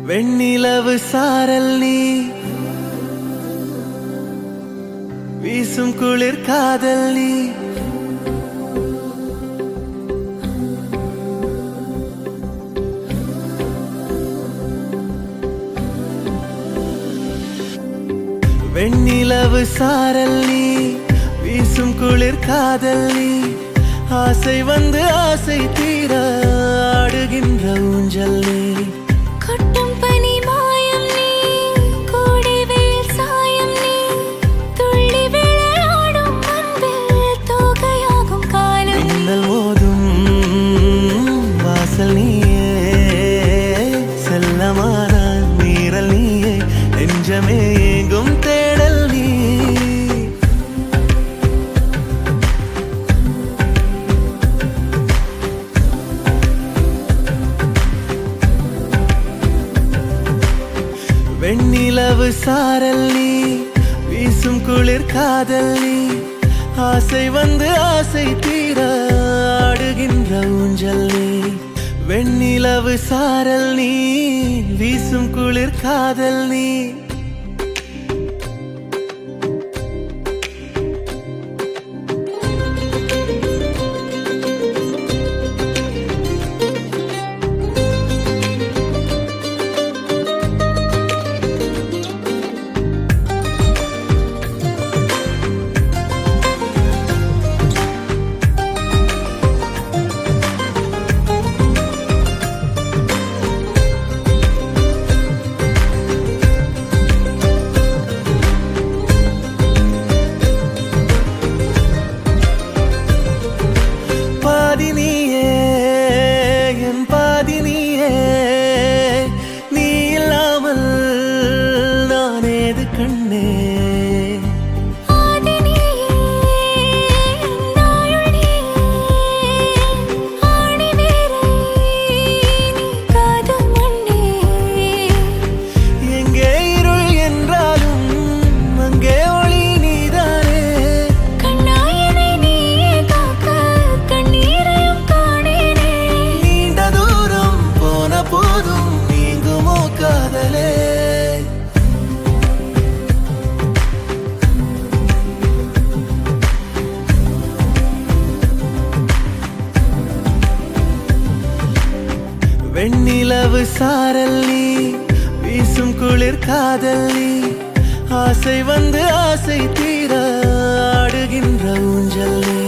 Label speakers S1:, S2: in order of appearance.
S1: வெண்ணிலவு சாரல் நீ வீசும் குளிர் காதல் நீ வெண்ணிலவு சாரல் நீ வீசும் குளிர் காதல் நீ ஆசை வந்து ஆசை தீர ஆடுகின்ற ஊஞ்சல் நீ
S2: கொட்டும் பனி மாயம் நீ கோடை வெயில் சாயம் நீ துள்ளி விளையாடும் அன்பில் தோகையாகும் காலம்
S1: மின்னல் மோதும் வாசல் நீயே செல்லமான நீரல் நீயே நெஞ்சமே எங்கும் தேடல் நீ வெண்ணிலவு சாரல் நீ வீசும் குளிர் காதல் நீ ஆசை வந்து ஆசை தீர ஆடுகின்ற ஊஞ்சல் நீ வெண்ணிலவு சாரல் நீ வீசும் குளிர் காதல் நீ நீ இல்லாமல் நான் ஏது கண்ணே எங்கே இருள் என்றாலும் அங்கே ஒளி நீதானே
S2: கண்ணாயனை நீயே காக்க கண்ணீரையும் காணேனே
S1: நீண்ட தூரம் போன போதும் நீங்குமோ காதலே வெண்ணிலவு சாரல் நீ வீசும் குளிர் காதல் நீ ஆசை வந்து ஆசை தீர ஆடுகின்ற ஊஞ்சல் நீ